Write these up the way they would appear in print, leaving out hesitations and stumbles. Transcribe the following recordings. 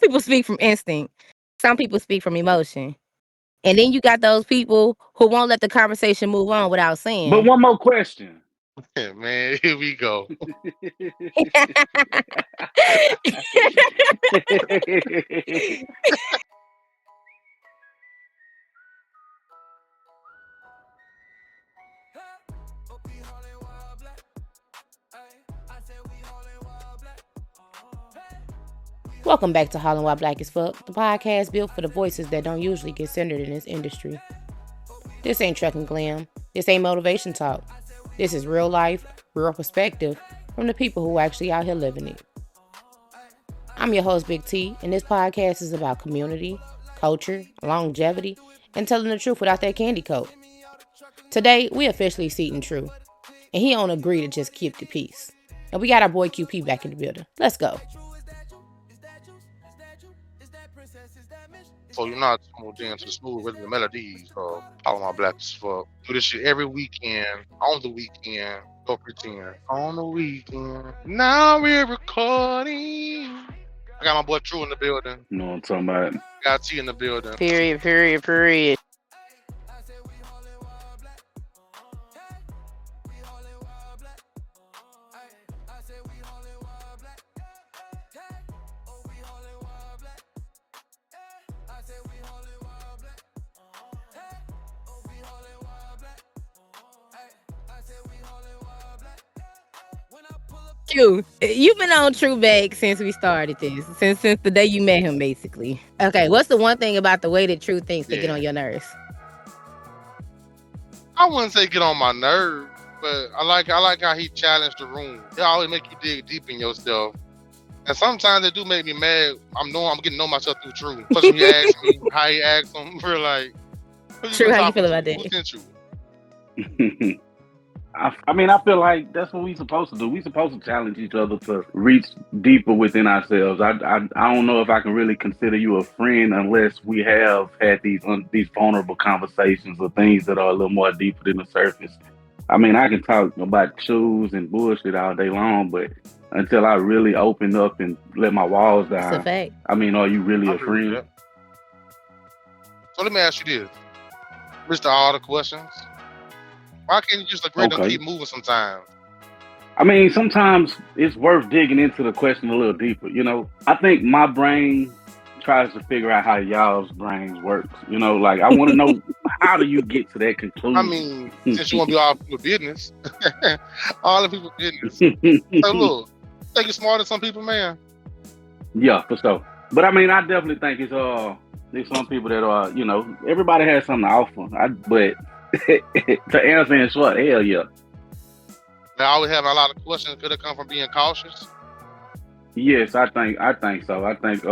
people speak from instinct. Some people speak from emotion. And then you got those people who won't let the conversation move on without But saying. one more question. Man, here we go. Welcome back to Haulin While Black AF, the podcast built for the voices that don't usually get centered in this industry. This ain't truck and glam. This ain't motivation talk. This is real life, real perspective from the people who actually out here living it. I'm your host, Big T, and this podcast is about community, culture, longevity, and telling the truth without that candy coat. Today, we officially seating True, and he don't agree to just keep the peace. And we got our boy QP back in the building. Let's go. So you're not moved into the smooth rhythm and melodies of Haulin While Black AF. Do this shit every weekend, on the weekend, go pretend. On the weekend. Now we're recording. I got my boy True in the building. You know what I'm talking about? Got T in the building. Period. Q, you've been on True back since we started this, since the day you met him, basically. Okay, what's the one thing about the way that True thinks that get on your nerves? I wouldn't say get on my nerves, but I like how he challenged the room. He always make you dig deep in yourself. And sometimes it do make me mad. I'm getting to know myself through True. Especially when he asks me how he asks him, we're like, True, how you feel about that? Who sent you? I mean, I feel like that's what we supposed to do. We supposed to challenge each other to reach deeper within ourselves. I don't know if I can really consider you a friend unless we have had these vulnerable conversations or things that are a little more deeper than the surface. I mean, I can talk about shoes and bullshit all day long, but until I really open up and let my walls down, That's a fact. I mean, are you really a friend? So let me ask you this. Mr. All the questions. Why can't you just agree to keep moving sometimes? I mean, sometimes it's worth digging into the question a little deeper. You know, I think my brain tries to figure out how y'all's brains works. You know, like I want to know how do you get to that conclusion? I mean, since you want to be all people's business, all the people's business. So look, think you're smarter than some people, man. Yeah, for sure. But I mean, I definitely think there's some people that are, you know, everybody has something to offer. But to answer in short, hell yeah. They always have a lot of questions. Could it come from being cautious? Yes, I think so. I think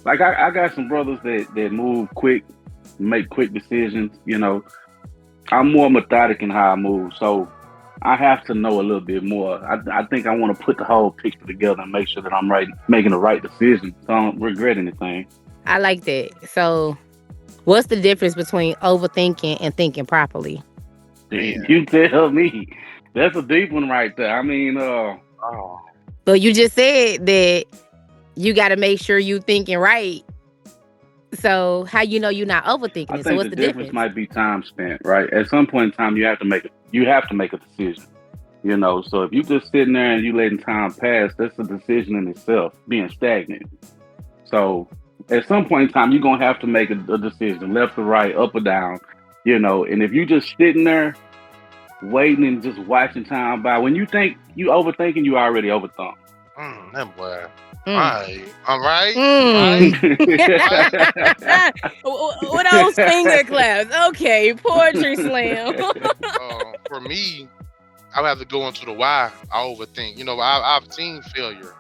like I got some brothers that move quick, make quick decisions. You know, I'm more methodic in how I move, so I have to know a little bit more. I think I want to put the whole picture together and make sure that I'm making the right decision, so I don't regret anything. I like that. So what's the difference between overthinking and thinking properly? You tell me. That's a deep one right there. I mean, But you just said that you got to make sure you thinking right. So how you know you're not overthinking I it? think So what's the the difference might be time spent, right? At some point in time, you have to make a decision. You know, so if you just sitting there and you letting time pass, that's a decision in itself, being stagnant. So at some point in time, you're gonna have to make a decision, left or right, up or down. You know, and if you just sitting there waiting and just watching time by, when you think you overthinking, you already overthunk. That boy. Right. What those finger claps? Okay, poetry slam. For me, I would have to go into the why I overthink. You know, I've seen failure.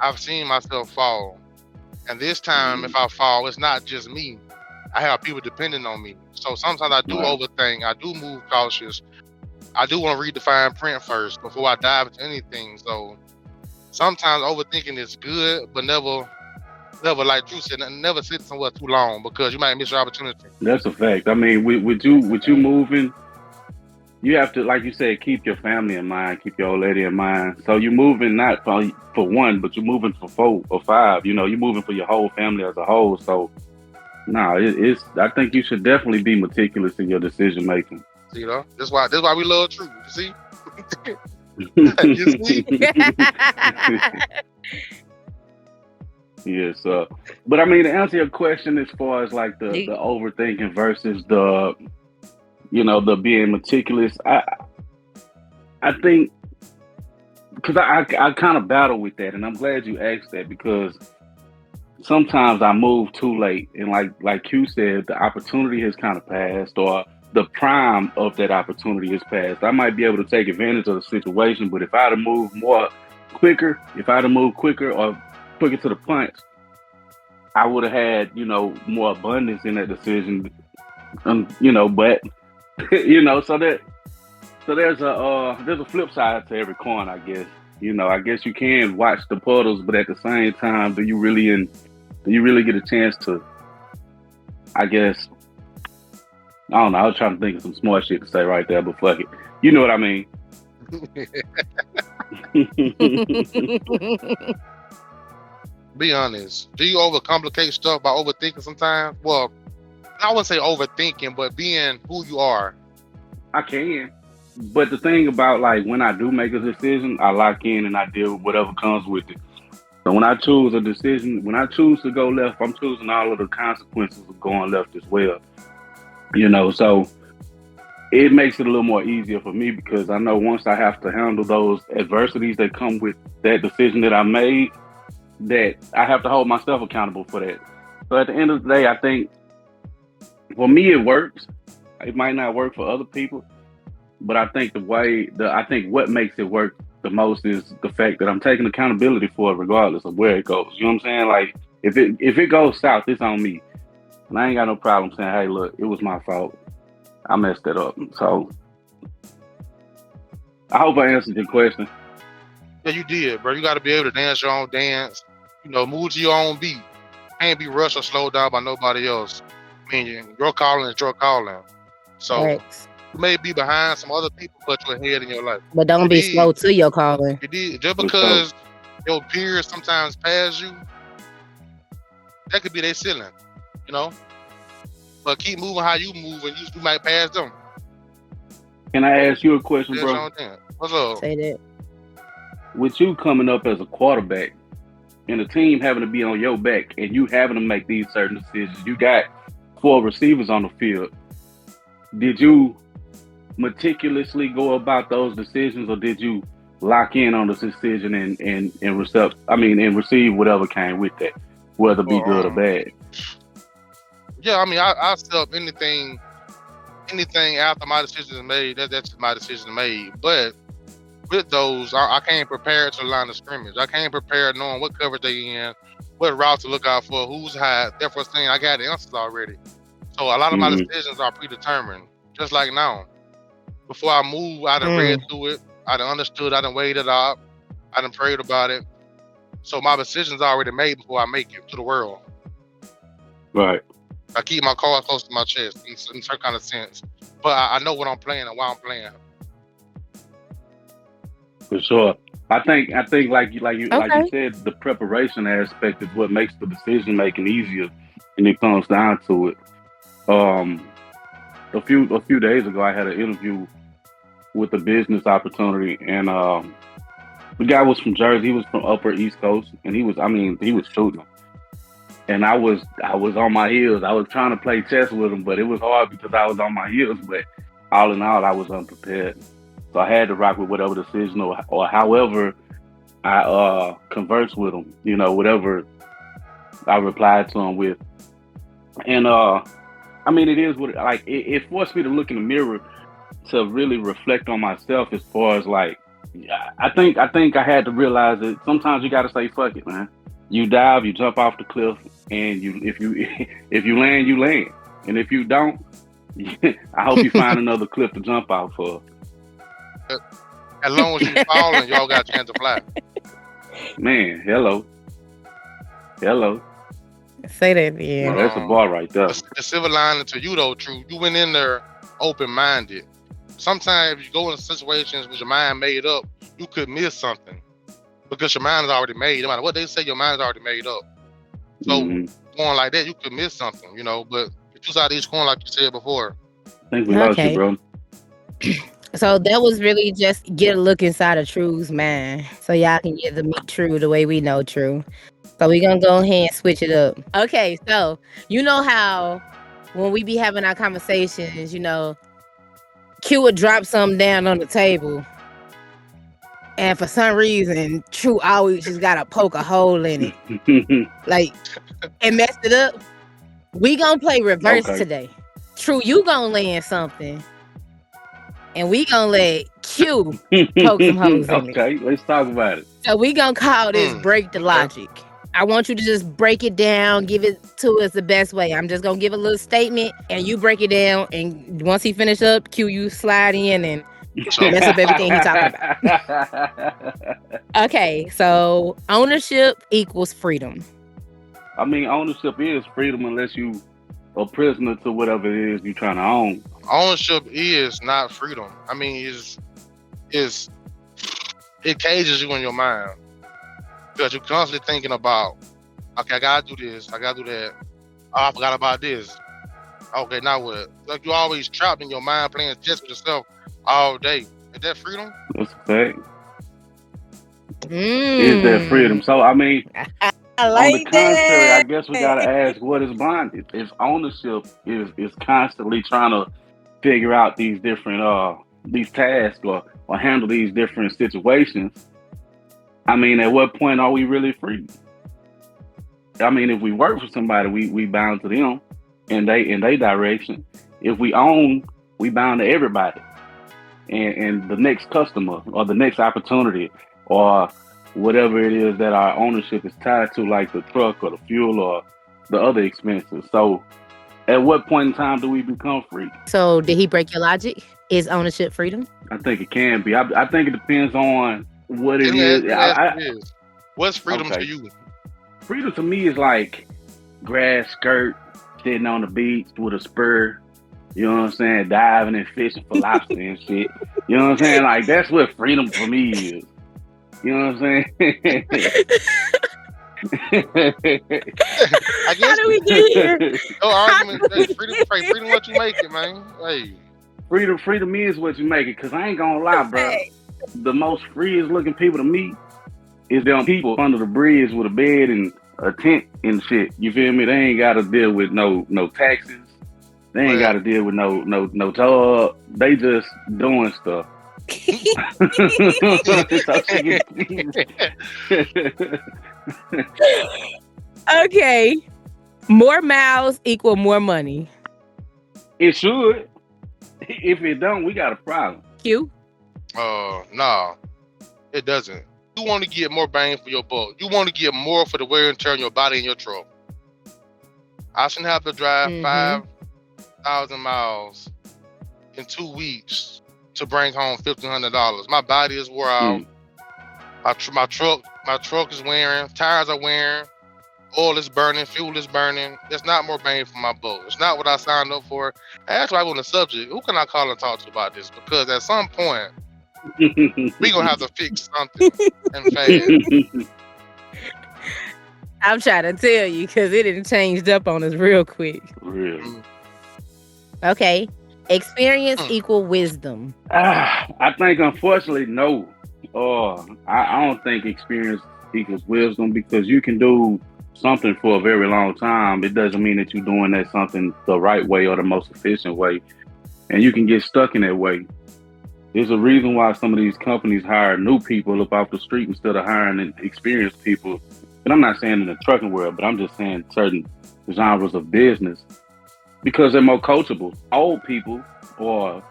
I've seen myself fall. And this time, if I fall, it's not just me. I have people depending on me. So sometimes I do overthink. I do move cautious. I do want to read the fine print first before I dive into anything. So sometimes overthinking is good, but never like Drew said, never sit somewhere too long because you might miss your opportunity. That's a fact. I mean, with you moving, you have to, like you said, keep your family in mind, keep your old lady in mind. So you're moving not for one, but you're moving for 4 or 5. You know, you're moving for your whole family as a whole. So no, it's. I think you should definitely be meticulous in your decision making. You know, that's why we love truth. You see, you see. Yes, but I mean, to answer your question, as far as like the overthinking versus the, the being meticulous, I think because I kind of battle with that, and I'm glad you asked that because sometimes I move too late, and like you said, the opportunity has kind of passed, or the prime of that opportunity has passed. I might be able to take advantage of the situation, but if I'd have moved quicker or quicker to the punch, I would have had, more abundance in that decision. But so there's a flip side to every coin, I guess. I guess you can watch the puddles, but at the same time, do you really get a chance to, I guess, I don't know, I was trying to think of some smart shit to say right there, but fuck it. You know what I mean? Be honest. Do you overcomplicate stuff by overthinking sometimes? Well, I wouldn't say overthinking, but being who you are. I can. But the thing about, like, when I do make a decision, I lock in and I deal with whatever comes with it. So when I choose a decision, when I choose to go left, I'm choosing all of the consequences of going left as well. So it makes it a little more easier for me because I know once I have to handle those adversities that come with that decision that I made, that I have to hold myself accountable for that. So at the end of the day, I think for me it works. It might not work for other people, but I think what makes it work the most is the fact that I'm taking accountability for it regardless of where it goes. You know what I'm saying? Like if it goes south, it's on me. And I ain't got no problem saying, hey, look, it was my fault. I messed it up. So I hope I answered your question. Yeah, you did, bro. You got to be able to dance your own dance. Move to your own beat. Can't be rushed or slowed down by nobody else. I mean, your calling is your calling. So you may be behind some other people, but you're ahead in your life. But don't be slow to your calling. You did. Just because your peers sometimes pass you, that could be their ceiling. But keep moving how you move, and you might pass them. Can I ask you a question, bro? What's up? Say that. With you coming up as a quarterback and the team having to be on your back and you having to make these certain decisions, you got 4 receivers on the field. Did you meticulously go about those decisions, or did you lock in on the decision and receive whatever came with that, whether it be good or bad? Yeah, I mean, I stop anything after my decision is made. That's my decision made. But with those, I can't prepare to the line of scrimmage. I can't prepare knowing what coverage they in, what route to look out for, who's high. Therefore, saying I got the answers already. So a lot of my decisions are predetermined. Just like now, before I move, I done read through it. I done understood. I done weighed it up. I done prayed about it. So my decision's already made before I make it to the world. Right. I keep my cards close to my chest in some kind of sense, but I know what I'm playing and why I'm playing. For sure, I think like you said, the preparation aspect is what makes the decision making easier, and it comes down to it. A few days ago, I had an interview with a business opportunity, and the guy was from Jersey. He was from Upper East Coast, and he was shooting. And I was on my heels. I was trying to play chess with him, but it was hard because I was on my heels. But all in all, I was unprepared. So I had to rock with whatever decision or however I conversed with him, whatever I replied to him with. And it is what it forced me to look in the mirror to really reflect on myself as far as I think I had to realize that sometimes you gotta say fuck it, man. You dive, you jump off the cliff, and if you land, you land. And if you don't, I hope you find another cliff to jump off for. As long as you falling, y'all got a chance to fly. Man, hello. Say that again. Well, that's a bar right there. The silver lining to you though, true. You went in there open-minded. sometimes if you go into situations with your mind made up, you could miss something because your mind is already made. No matter what they say, your mind is already made up. So going like that, you could miss something, you know. But the two sides of each coin, like you said before. I think we lost you, bro. So that was really just get a look inside of True's mind, so y'all can get to meet True the way we know True. So we're gonna go ahead and switch it up. Okay, so you know how when we be having our conversations, you know, Q would drop something down on the table, and for some reason, True always just gotta poke a hole in it, like, and messed it up. We gonna play reverse today. True, you gonna land something, and we gonna let Q poke some holes in it. Okay, let's talk about it. So we gonna call this break the logic. I want you to just break it down, give it to us the best way. I'm just gonna give a little statement, and you break it down. And once he finish up, Q, you slide in and mess up everything he talking about. Okay, so ownership equals freedom. I mean, ownership is freedom unless you a prisoner to whatever it is you're trying to own. Ownership is not freedom. I mean, it cages you in your mind because you're constantly thinking about, okay, I gotta do this, I gotta do that. Oh, I forgot about this. Okay, now what? Like you're always trapped in your mind playing chess with yourself all day. Is that freedom? That's a fact. Is that freedom? So I mean, I like on the contrary, I guess we gotta ask, what is bondage? If ownership is constantly trying to figure out these different these tasks or handle these different situations, I mean, at what point are we really free? I mean, if we work for somebody, we bound to them in they direction. If we own, we bound to everybody. And the next customer or the next opportunity or whatever it is that our ownership is tied to, like the truck or the fuel or the other expenses. So at what point in time do we become free? So did he break your logic? Is ownership freedom? I think it can be. I think it depends on what it is. What's freedom to you? Freedom to me is like grass skirt, sitting on the beach with a spur, you know what I'm saying, diving and fishing for lobster and shit. You know what I'm saying? Like, that's what freedom for me is. You know what I'm saying? I guess. How do we get here? No argument. Hey, freedom what you make it, man. Hey. Freedom is what you make it, because I ain't gonna lie, bro. The most freest looking people to meet is them people under the bridge with a bed and a tent and shit. You feel me? They ain't gotta deal with no taxes. They ain't gotta deal with no job. They just doing stuff. Okay. More miles equal more money. It should. If it don't, we got a problem. Q? No, it doesn't. You want to get more bang for your buck. You want to get more for the wear and tear on your body and your truck. I shouldn't have to drive 5,000 miles in 2 weeks to bring home $1,500. My body is wore out. My truck is wearing. Tires are wearing. Oil is burning. Fuel is burning. It's not more bang for my buck. It's not what I signed up for. That's why I go on the subject. Who can I call and talk to about this? Because at some point, we gonna have to fix something and fast. I'm trying to tell you because it done changed up on us real quick. Real. Okay. Experience equal wisdom. I think, unfortunately, no. I don't think experience equals wisdom, because you can do something for a very long time. It doesn't mean that you're doing that something the right way or the most efficient way. And you can get stuck in that way. There's a reason why some of these companies hire new people up off the street instead of hiring experienced people. And I'm not saying in the trucking world, but I'm just saying certain genres of business, because they're more coachable. Old people, or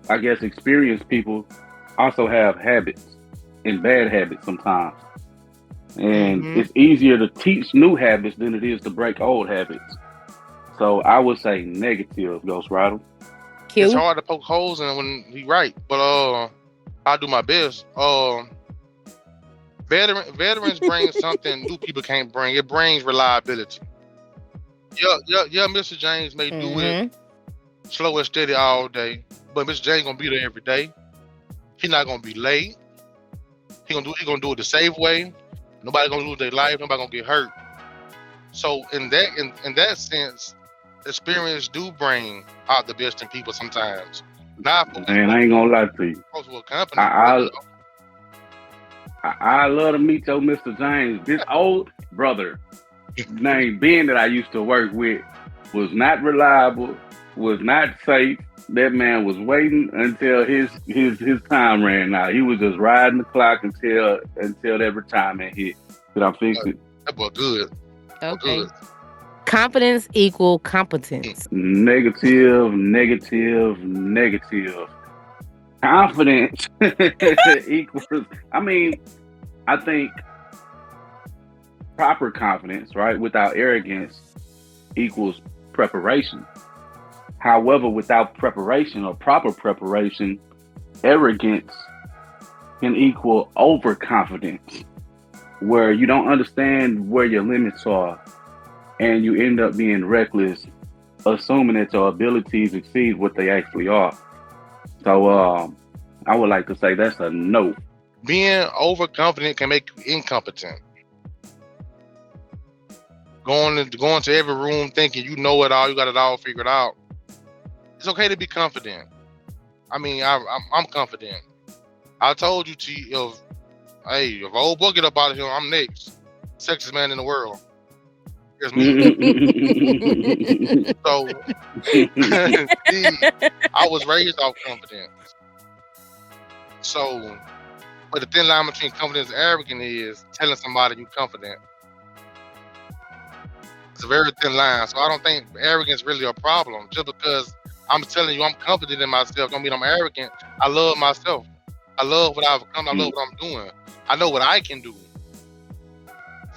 I guess experienced people, also have habits and bad habits sometimes. And it's easier to teach new habits than it is to break old habits. So I would say negative, Ghost Rider. Q? It's hard to poke holes in when he right, but I'll do my best. Veterans bring something new people can't bring. It brings reliability. Yeah, Mr. James may do it slow and steady all day. But Mr. J ain't gonna be there every day. He not gonna be late. He gonna do it the safe way. Nobody gonna lose their life. Nobody gonna get hurt. So in that sense, experience do bring out the best in people sometimes. Not for And I ain't gonna lie to you. a company. I love to meet your Mr. James. This old brother named Ben that I used to work with was not reliable, was not safe. That man was waiting until his time ran out. He was just riding the clock until that retirement hit. Did I fix it? That boy good. Okay. Good. Competence equal competence. Negative. Confidence equals. I mean, I think proper confidence, right, without arrogance equals preparation. However, without preparation or proper preparation, arrogance can equal overconfidence, where you don't understand where your limits are and you end up being reckless, assuming that your abilities exceed what they actually are. So I would like to say that's a no. Being overconfident can make you incompetent. Going to every room thinking you know it all, you got it all figured out. It's okay to be confident. I mean, I'm confident. I told you, T, if old boy get up out of here, I'm next. Sexiest man in the world. It's me. So, I was raised off confidence. So, but the thin line between confidence and arrogance is telling somebody you're confident. It's a very thin line. So I don't think arrogance is really a problem. Just because I'm telling you I'm confident in myself don't mean I'm arrogant. I love myself. I love what I've become. I love what I'm doing. I know what I can do.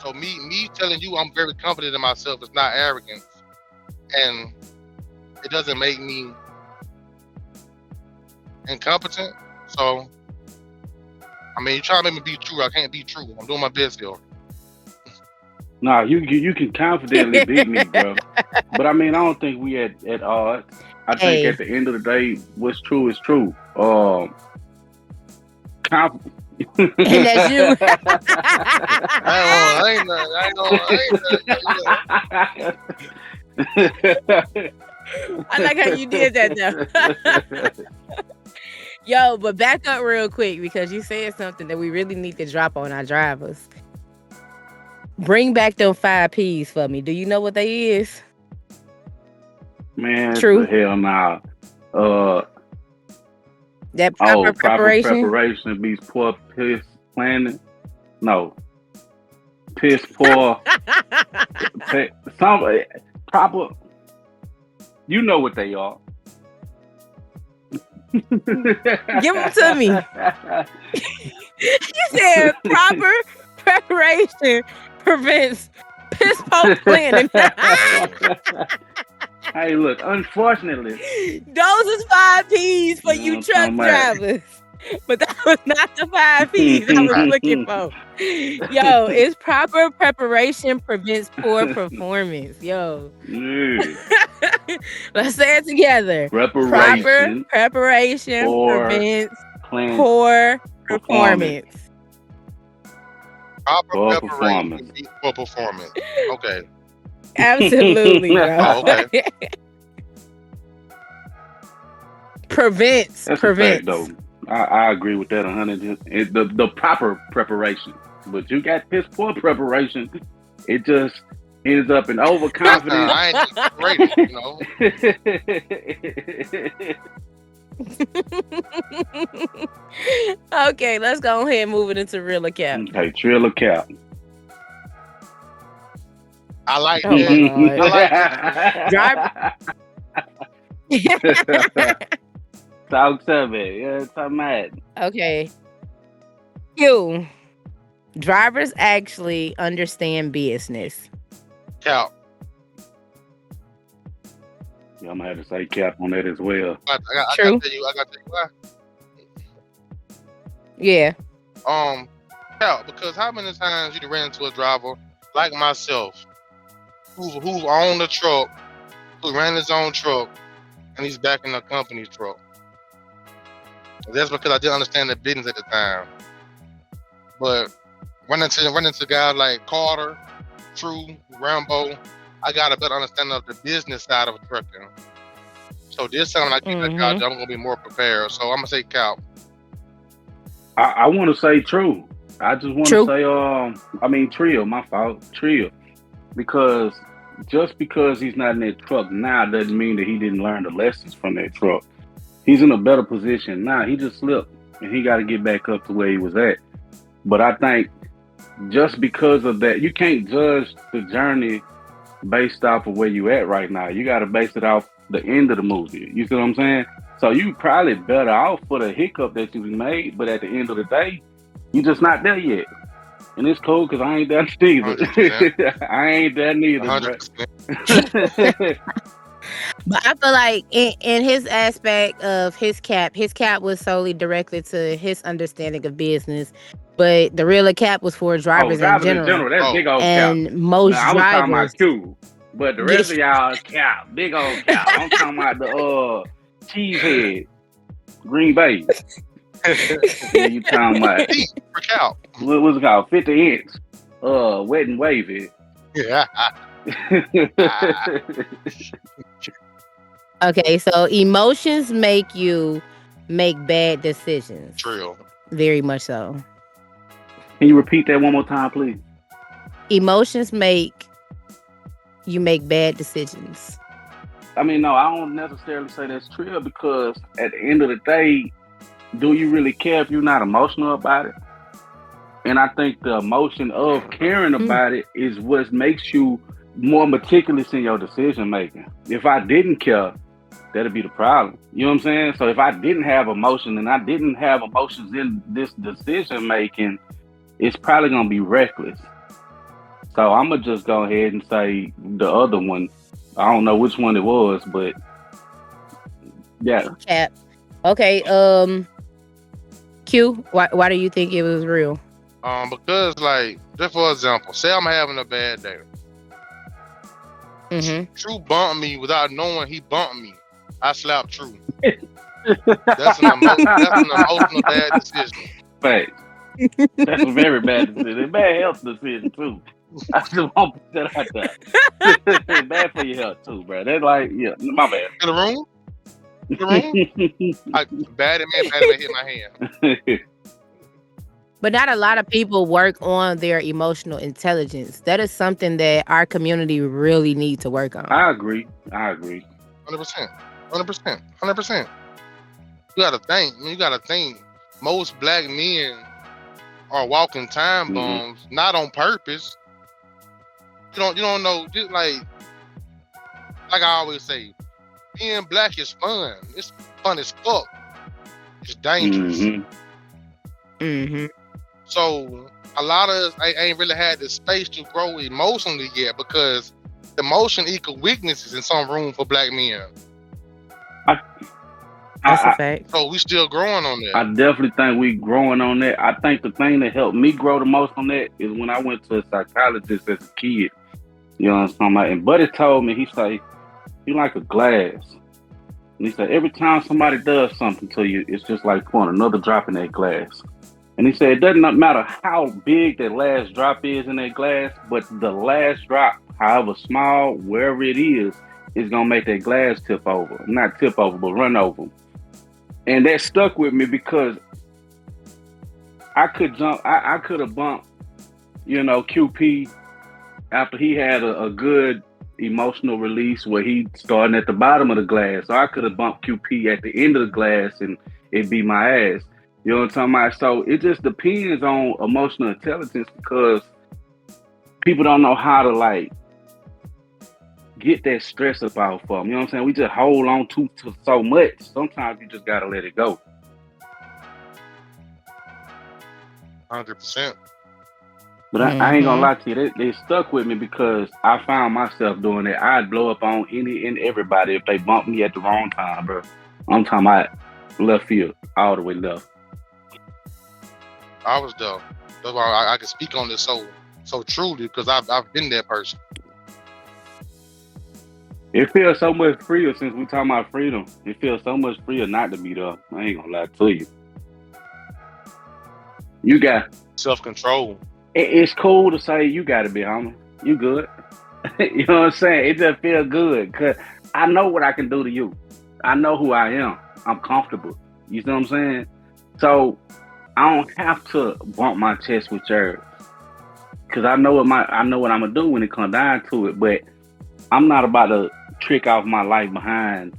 So me telling you I'm very confident in myself is not arrogance. And it doesn't make me incompetent. So, I mean, you try to make me be true. I can't be true. I'm doing my best here. Nah, you can confidently beat me, bro. But I mean, I don't think we at odds. I think at the end of the day, what's true is true. And that's you. I like how you did that though. Yo, but back up real quick because you said something that we really need to drop on our drivers. Bring back them 5 P's for me. Do you know what they is? Man, True. Hell nah. That proper preparation. Proper preparation beats poor piss planning. No. Piss poor. Some proper. You know what they are. Give them to me. You said proper preparation prevents piss poor planning. Hey, look, unfortunately. Those is 5 P's for you truck drivers. But that was not the 5 P's I was looking for. Yo, it's proper preparation prevents poor performance. Yo. Let's say it together. Proper preparation prevents poor performance. Proper preparation prevents poor performance. Okay. Absolutely, bro. Oh, okay. Prevents. That's a fact, though. I agree with that 100. The proper preparation, but you got piss poor preparation. It just ends up in overconfidence. I ain't just rated, you know. Okay, let's go ahead and move it into real or cap. Okay, trill or cap. I like that. Drive. Talk to me. Yeah, talk mad. Okay. You. Drivers actually understand business. Cap. Yeah, I'm gonna have to say cap on that as well. I gotta tell you why. Yeah. Cap, because how many times you ran into a driver like myself who owned a truck, who ran his own truck, and he's back in the company truck. That's because I didn't understand the business at the time. But running to guys like Carter, True, Rambo, I got a better understanding of the business side of trucking. So this time when I get back out there, I'm gonna be more prepared. So I'm gonna say Cal. I want to say True. I just want to say Trio. My fault, Trio, because just because he's not in that truck now doesn't mean that he didn't learn the lessons from that truck. He's in a better position now. He just slipped, and he got to get back up to where he was at. But I think just because of that, you can't judge the journey based off of where you at right now. You got to base it off the end of the movie. You see what I'm saying? So you probably better off for the hiccup that you made, but at the end of the day, you just not there yet. And it's cool because I ain't there neither. I ain't there neither. 100%. But I feel like in his aspect of his cap was solely directed to his understanding of business. But the real cap was for drivers in general. That's big old and cap. Most drivers. I was talking about Q. But the rest of y'all cap. Big old cap. I'm talking about the cheesehead. Green Bay. Yeah, you talking about what's it called? 50 inch. Wet and wavy. Yeah. Okay, so emotions make you make bad decisions. True. Very much so. Can you repeat that one more time, please? Emotions make you make bad decisions. I mean, no, I don't necessarily say that's true because at the end of the day, do you really care if you're not emotional about it? And I think the emotion of caring about it is what makes you more meticulous in your decision making. If I didn't care, that'd be the problem. You know what I'm saying? So if I didn't have emotion and I didn't have emotions in this decision making, it's probably gonna be reckless. So I'm gonna just go ahead and say the other one. I don't know which one it was, but yeah. Cap. Okay. Q. Why do you think it was real? Because like, just for example, say I'm having a bad day. True bumped me without knowing he bumped me. I slapped True. That's an emotional bad decision. Fact. That's a very bad decision. A bad health decision too. I just want to put that out there. Bad for your health too, bro. That's like, yeah, my bad. In the room? Bad man hit my hand. But not a lot of people work on their emotional intelligence. That is something that our community really needs to work on. I agree. 100%. 100%. You gotta think. Most black men are walking time bombs, not on purpose. You don't know. Just like I always say, being black is fun. It's fun as fuck. It's dangerous. So a lot of us ain't really had the space to grow emotionally yet because emotion equal weaknesses in some room for black men. That's a fact. So we still growing on that. I definitely think we growing on that. I think the thing that helped me grow the most on that is when I went to a psychologist as a kid. You know what I'm talking about? And Buddy told me, he said, you like a glass. And he said, every time somebody does something to you, it's just like pouring another drop in that glass. And he said, it doesn't matter how big that last drop is in that glass, but the last drop, however small, wherever it is going to make that glass tip over. Not tip over, but run over. And that stuck with me because I could have bumped, QP after he had a good emotional release where he starting at the bottom of the glass. So I could have bumped QP at the end of the glass and it'd be my ass. You know what I'm talking about? So it just depends on emotional intelligence because people don't know how to get that stress up out for them. You know what I'm saying? We just hold on to so much. Sometimes you just gotta let it go. 100%. But I ain't gonna lie to you, they stuck with me because I found myself doing it. I'd blow up on any and everybody if they bumped me at the wrong time, bro. I'm talking about left field, all the way left. I was there. That's why I can speak on this so truly because I've been that person. It feels so much freer since we talking about freedom. It feels so much freer not to be there. I ain't gonna lie to you. You got Self-control. it's cool to say you got to be homie. You good. You know what I'm saying? It just feels good because I know what I can do to you. I know who I am. I'm comfortable. You know what I'm saying? So I don't have to bump my chest with yours because I know what I'm gonna do when it comes down to it. But I'm not about to trick off my life behind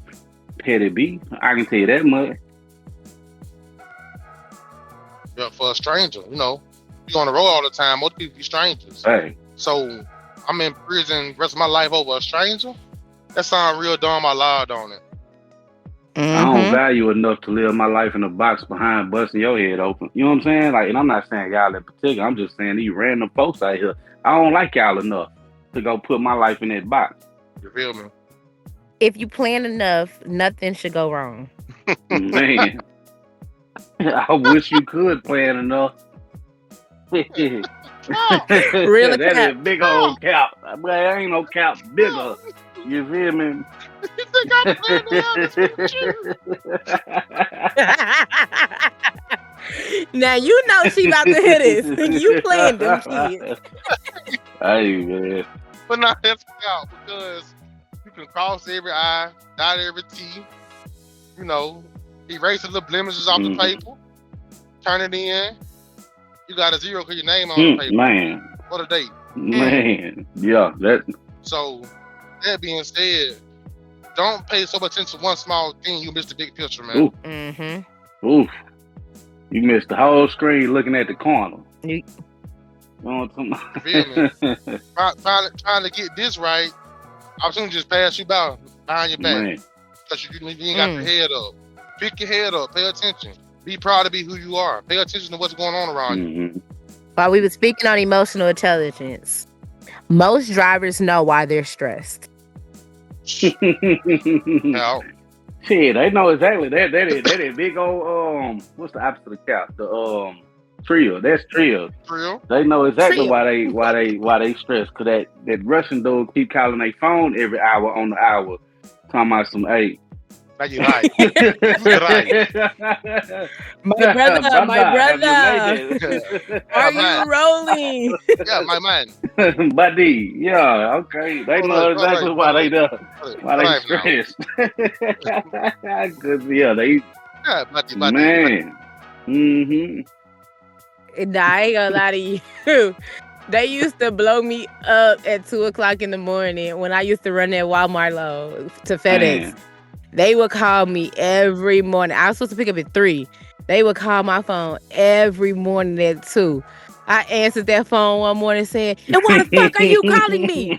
petty B. I can tell you that much. Yeah, for a stranger, you know, you on the road all the time. Most people be strangers. Hey. So I'm in prison the rest of my life over a stranger. That sounds real dumb. I lied on it. I don't value enough to live my life in a box behind busting your head open. You know what I'm saying? Like, and I'm not saying y'all in particular. I'm just saying these random folks out here. I don't like y'all enough to go put my life in that box. You feel me? If you plan enough, nothing should go wrong. Man, I wish you could plan enough. Really? That is a big old cap. But ain't no cap bigger. You feel me? You think I'm playing this with you? Now you know she about to hear this. You playing them kids. Hey, man. But not that's out because you can cross every I, dot every T. You know, erase the little blemishes off the paper, turn it in. You got a zero because your name on the paper. Man. What a date. Man. Yeah. So, that being said, don't pay so much attention to one small thing. You miss the big picture, man. Ooh. Ooh. You missed the whole screen looking at the corner. You know what I'm talking about? Trying to get this right, opportunity just pass you by behind your back. Because you ain't got your head up. Pick your head up. Pay attention. Be proud to be who you are. Pay attention to what's going on around you. While we were speaking on emotional intelligence, most drivers know why they're stressed. Now, shit, they know exactly. That is big old what's the opposite of cap? The trill. That's trill. Trill. They know exactly why they stressed. Cause that Russian dude keep calling their phone every hour on the hour, talking about some eight. Now you right. You right. My brother. Are you rolling? Yeah, my man. Buddy. Yeah, okay. They know exactly why they do. Why they stressed. Cause yeah, they. Yeah, buddy. Man. Nah, I ain't gonna lie to you. They used to blow me up at 2:00 in the morning when I used to run that Walmart load to FedEx. Man. They would call me every morning. I was supposed to pick up at 3. They would call my phone every morning at 2. I answered that phone one morning saying, and why the fuck are you calling me?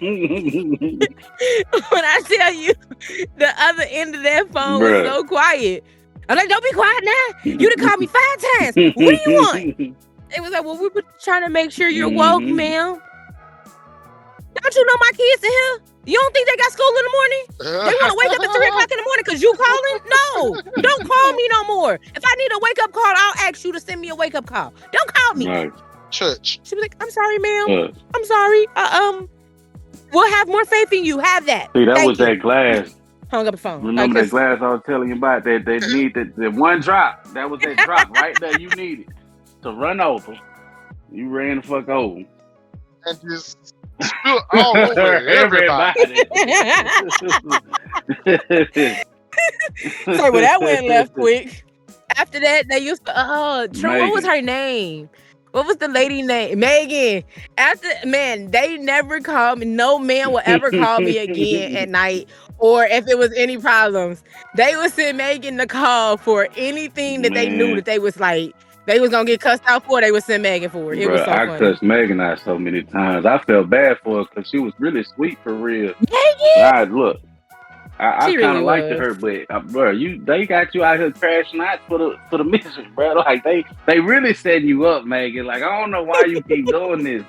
When I tell you, the other end of that phone was so quiet. I'm like, don't be quiet now. You done called me 5 times. What do you want? It was like, well, we were trying to make sure you're woke, ma'am. Don't you know my kids in here? You don't think they got school in the morning? They want to wake up at 3:00 in the morning because you calling? No, don't call me no more. If I need a wake-up call, I'll ask you to send me a wake-up call. Don't call me. Right. Church. She'll be like, I'm sorry, ma'am. I'm sorry. We'll have more faith in you. Have that. See, that was that glass. Hung up the phone. Remember that glass I was telling you about? That they need that one drop. That was that drop right there you needed to run over. You ran the fuck over. And just spill all over everybody. So well, that went left quick. After that, they used to what was her name? What was the lady name? Megan. They never called me. No man will ever call me again at night. Or if it was any problems, they would send Megan the call for anything that they knew that they was like, they was gonna get cussed out for. They would send Megan for it. It was so funny. I cussed Megan out so many times. I felt bad for her because she was really sweet for real. Megan? I kind of liked her, but bro, they got you out here crashing out for the mission, bro. Like they really setting you up, Megan. Like I don't know why you keep doing this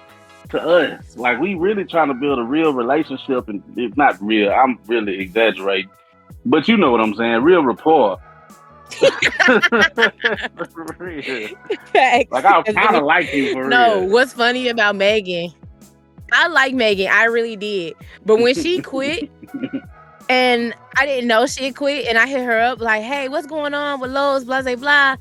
to us. Like we really trying to build a real relationship, and it's not real. I'm really exaggerating, but you know what I'm saying. Real rapport. Like I kind of like you for real. No, what's funny about Megan? I like Megan. I really did. But when she quit, And I didn't know she had quit. And I hit her up like, hey, what's going on with Lowe's, blah, blah, blah.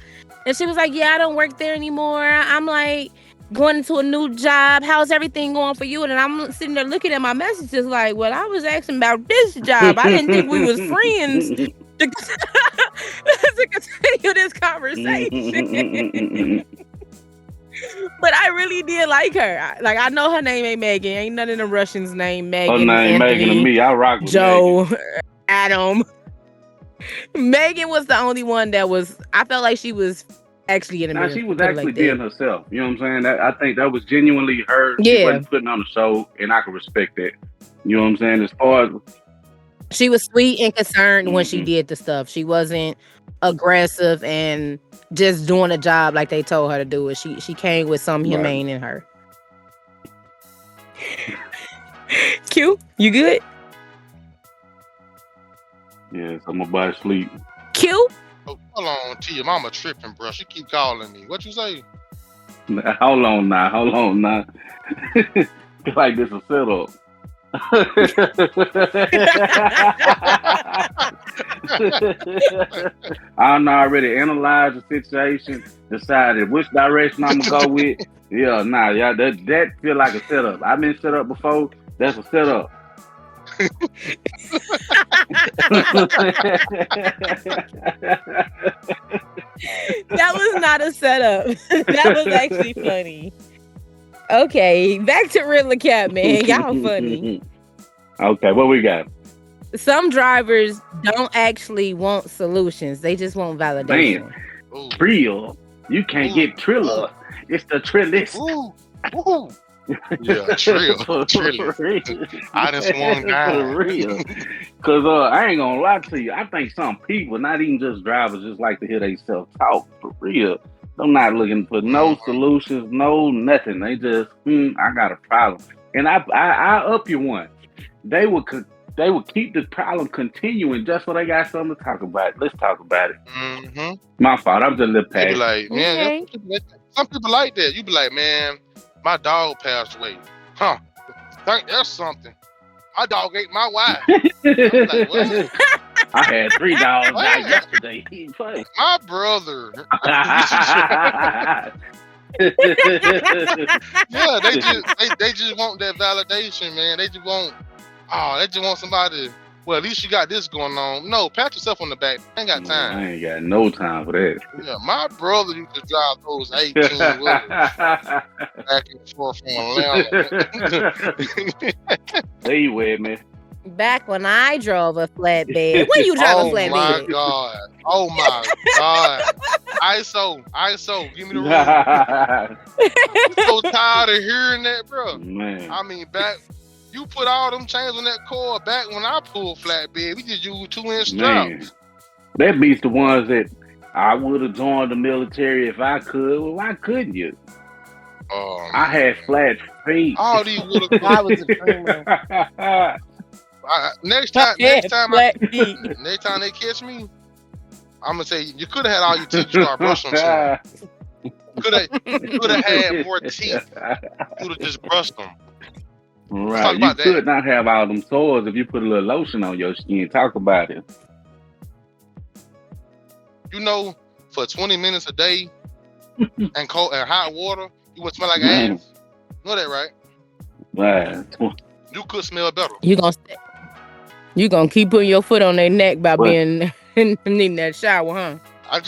And she was like, yeah, I don't work there anymore. I'm like going into a new job. How's everything going for you? And I'm sitting there looking at my messages like, well, I was asking about this job. I didn't think we was friends to continue this conversation. But I really did like her. Like, I know her name ain't Megan. Ain't none of the Russians named Megan. Her name Anthony, Megan to me. I rock with Joe, Megan. Adam. Megan was the only one that was. I felt like she was actually in the Now, mirror. she was put it actually like being that. herself. You know what I'm saying? I think that was genuinely her. She Yeah. wasn't putting on a show, and I can respect that. You know what I'm saying? As far as She was sweet and concerned when she Mhm. did the stuff. She wasn't aggressive and just doing a job like they told her to do it. She came with some Right. humane in her. Q, you good? Yes, I'm about to sleep. Q? Oh, hold on, T. Your mama tripping, bro. She keep calling me. What you say? Hold on now. Feel like this a setup. I done already analyzed the situation, decided which direction I'm gonna go with. Yeah, that feel like a setup. I've been set up before. That's a setup. That was not a setup. That was actually funny. Okay, back to Riddler Cat, man. Y'all funny. Okay, what we got? Some drivers don't actually want solutions. They just want validation. Ooh. Trill. You can't get Triller. It's the Trillist. Ooh. Ooh. Yeah, Trill. I done swung down. For real. Because I ain't gonna lie to you. I think some people, not even just drivers, just like to hear themselves talk. For real. I'm not looking for no solutions, no nothing. They just, I got a problem. And I up you one. They would keep the problem continuing just so they got something to talk about. Let's talk about it. Mm-hmm. My fault. I'm just a little You be past. like, man, Okay. some people like that. You be like, man, my dog passed away. Huh? Think that's something. My dog ate my wife. I'm like, what? I had 3 dogs What? die yesterday. He funny. My brother. Yeah, they just want that validation, man. They just want somebody. Well, at least you got this going on. No, pat yourself on the back. I ain't got time. I ain't got no time for that. Yeah, my brother used to drive those 18 wheelers back and forth from Atlanta. There you were, man. Back when I drove a flatbed. When you drive a Oh my flatbed? God. Oh my God. ISO, give me the room. I'm so tired of hearing that, bro. Man. I mean, back, you put all them chains on that cord. Back when I pulled flatbed, we just used 2-inch Man. straps. That beats the ones that I would have joined the military if I could. Well, why couldn't you? I had flat feet. All these would have. I was a dreamer. Next time they catch me, I'm gonna say you could have had all your teeth. You start brushing them. Could have had more teeth. You would have just brushed them. Right. You could not have all them sores if you put a little lotion on your skin. Talk about it. You know, for 20 minutes a day and cold and hot water, you would smell like ass. You know that, right? Right. You could smell better. You gonna keep putting your foot on their neck by being needing that shower, huh? I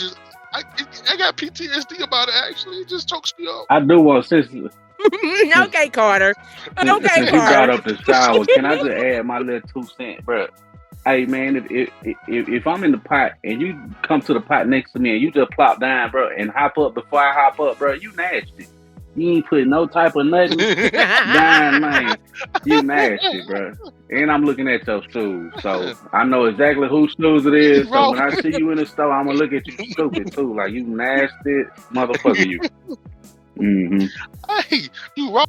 got PTSD about it. Actually, it just chokes me up. I do want since Okay, Carter. Okay, since you brought Carter. up the shower, can I just add my little 2 cents, bro? Hey man, if I'm in the pot and you come to the pot next to me and you just plop down, bro, and hop up before I hop up, bro, you nasty. You ain't putting no type of nothing down, man. You nasty, bro. And I'm looking at your shoes, so I know exactly whose shoes it is. So when I see you in the store, I'm gonna look at you stupid too, like you nasty motherfucker, you. Mm-hmm. Hey, you raw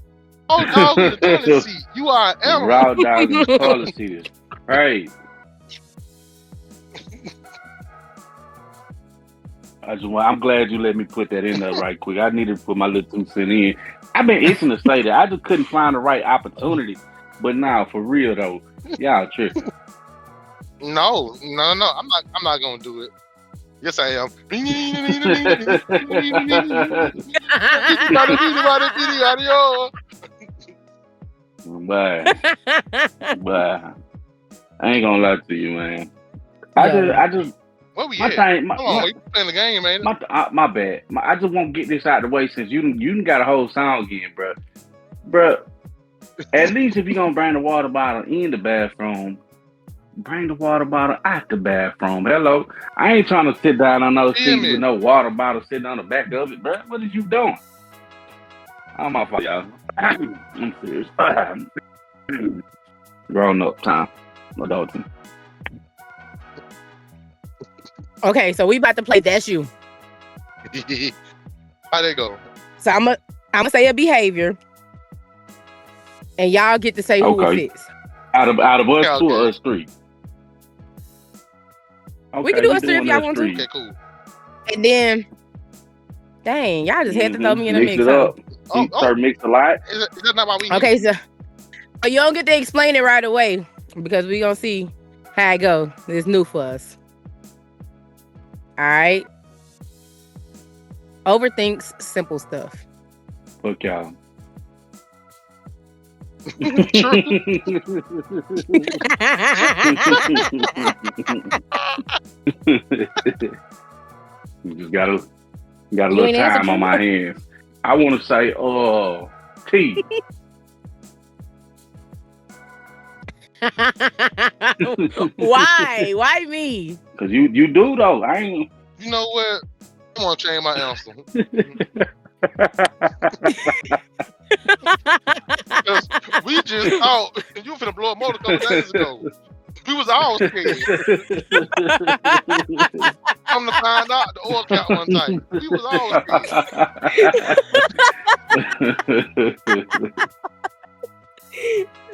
dog in the toilet seat. You are an animal. Raw dog in the toilet seat is crazy. I'm glad you let me put that in there right quick. I needed to put my little 2 cents in. I've been itching to say that. I just couldn't find the right opportunity. But now, for real though, y'all tripping. No. I'm not gonna do it. Yes, I am. But I ain't gonna lie to you, man. I just. Where we my at? thing, Hold on, we playing the game, man. My bad. I just want to get this out of the way since you done got a whole song again, bro. Bro, at least if you gonna bring the water bottle in the bathroom, bring the water bottle out the bathroom. Hello, I ain't trying to sit down on no seat with no water bottle sitting on the back of it, bro. What is you doing? I'm off of y'all. I'm serious. Grown up time, adulting. Okay, so we about to play That's You. How they go? So I'm gonna say a behavior, and y'all get to say who it fits. Out of us two or us three. Okay, we can do us three if y'all want to. Okay, cool. And then, dang, y'all just had to throw me in the mix. Mix it up. Start mix a lot. Is that not why we? Okay, so you don't get to explain it right away because we gonna see how it go. It's new for us. All right. Overthinks simple stuff. Fuck y'all. You just got a little time on my hands. I want to say, T. Why? Why me? Because you do though. I ain't. You know what? I'm gonna change my answer. Because we just thought you finna blow a motor a couple days ago. We was all scared. Come to find out, the oil count one time. We was all scared.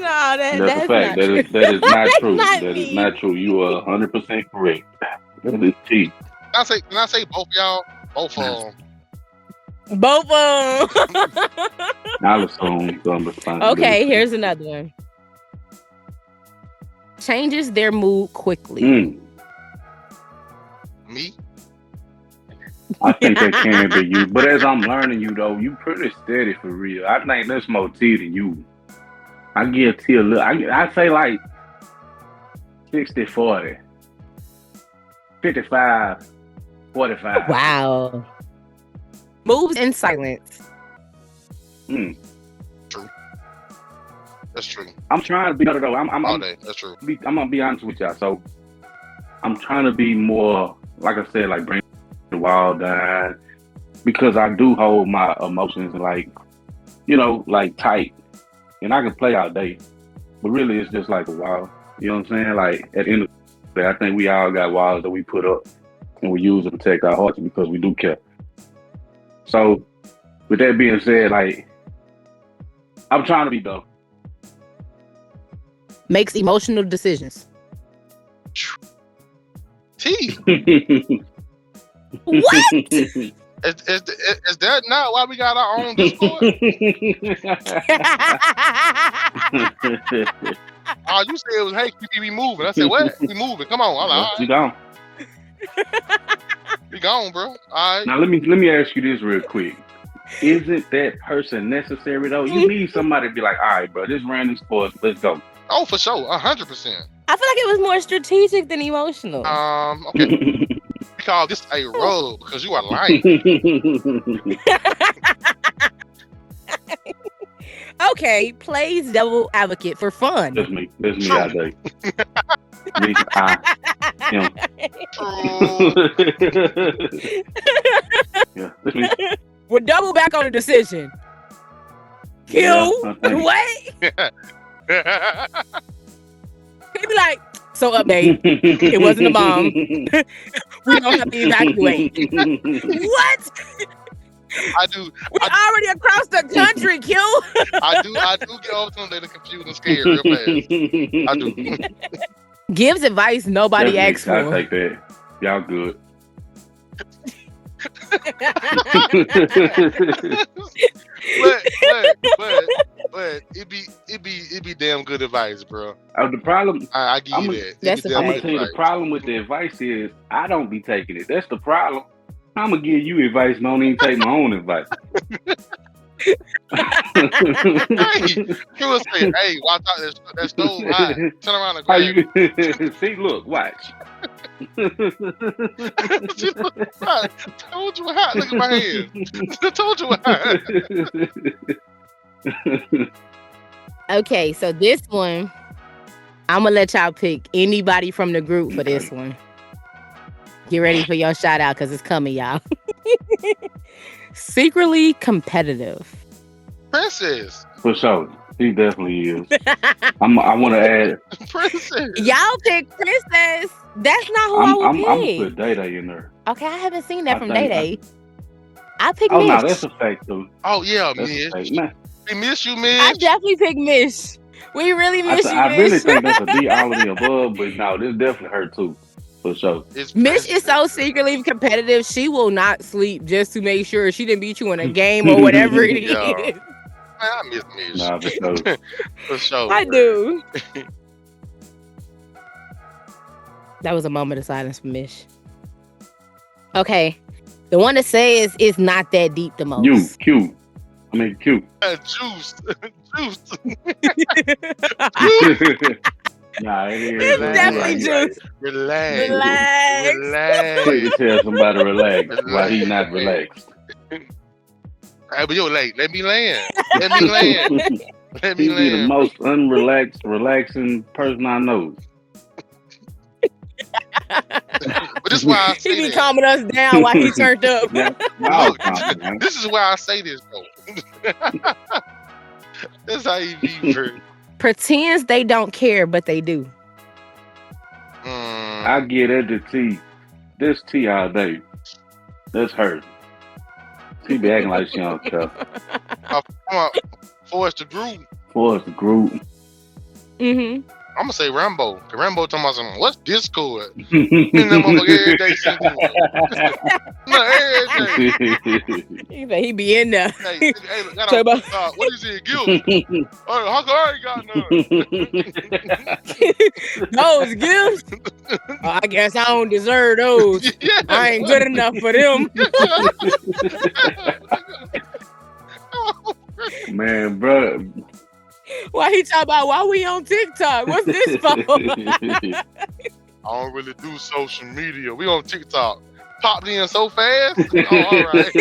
No, that's a fact. That is not true. That is not true. You are 100% correct. That is T. Can I say both y'all? Both of them. Both of them. I'll assume some responsibility. Okay, here's another one. Changes their mood quickly. Me? I think that can be you. But as I'm learning you, though, you pretty steady for real. I think that's more T than you. I give T a little. I say like 60-40. 55-45. Wow. Moves in silence. True. That's true. I'm trying to be better though. That's true. I'm gonna be honest with y'all. So I'm trying to be more, like I said, like bring the wild down, because I do hold my emotions like, like tight, and I can play all day, but really it's just like a wild. You know what I'm saying? Like at the end of the day, I think we all got walls that we put up and we use to protect our hearts because we do care. So with that being said, like I'm trying to be dope. Makes emotional decisions. T. What? Is that not why we got our own Discord? All you said was, "Hey, we moving." I said, "What? We moving? Come on!" I'm like, "All right. We gone. We gone, bro." All right. Now let me ask you this real quick. Isn't that person necessary though? You need somebody to be like, "All right, bro, this random sports, let's go." Oh, for sure, 100%. I feel like it was more strategic than emotional. Okay. We call this a rub because you are lying. Okay, plays devil advocate for fun. That's me all day. Me, him. Yeah, that's me. We're double back on the decision. Kill. What? He'd be like, so update. It wasn't a bomb. We don't have to evacuate. What? I do. We're already across the country, Q. I do get over to them. They're confused and scared real fast. I do. Gives advice nobody asks for. I take that. Y'all good. but it be damn good advice, bro. The problem, I give you that. That's a I'm gonna fact. tell you the problem with the advice is I don't be taking it. That's the problem. I'm gonna give you advice, and don't even take my own advice. Hey, he will say, "Hey, watch out! That stove hot. Turn around and grab it." See, look, watch. Told you what hot. Look at my hands. Told you what hot. Okay, so this one, I'm gonna let y'all pick anybody from the group for this one. Get ready for your shout out because it's coming, y'all. Secretly competitive. Princess. For sure, he definitely is. I want to add Princess. Y'all pick Princess. That's not who I would I'm gonna pick. put Day Day in there. Okay, I haven't seen that from think Day Day. I pick Oh Mish. no, that's a fact too. Oh yeah, That's a Mish. fact. Man, We miss you, I Mish. definitely pick Mish. We really miss you, I Mish. really think that's a D all of the above, but no, this definitely her too. For sure. It's Mish Princess. is so secretly competitive. She will not sleep just to make sure she didn't beat you in a game or whatever it is. Yeah. Man, I miss Mish. Nah, for sure. For sure. I bro. do. That was a moment of silence for Mish. Okay. The one to say is not that deep the most. You cute. I mean cute. Juice. Juice. Nah, it is. It's Relax. definitely juice. Relax. Relax. Relax. Quick to tell somebody relax while he not relaxed. Hey, but yo, let me land. Let me land. Let me He be the land. most unrelaxed, relaxing person I know. But this is why I He say be that. calming us down while he turned up. Yeah, y'all Look, calm, man. this is why I say this, though. That's how you be, bro. Pretends they don't care, but they do. I get it to T. This T all day. That's her. She be acting like she don't care. Come on, for us to group, For us, the group. Mm-hmm. I'm gonna say Rambo. Cause Rambo talking about something. What's Discord? Me and that motherfucker every day sitting there. No, every day. He be in there. Hey, got Talk a, about- what is it? Guilt? How come I ain't got none? Those gifts? I guess I don't deserve those. Yeah. I ain't good enough for them. Man, bro. Why he talking about why we on TikTok? What's this for? I don't really do social media. We on TikTok. Popped in so fast. Oh, all right.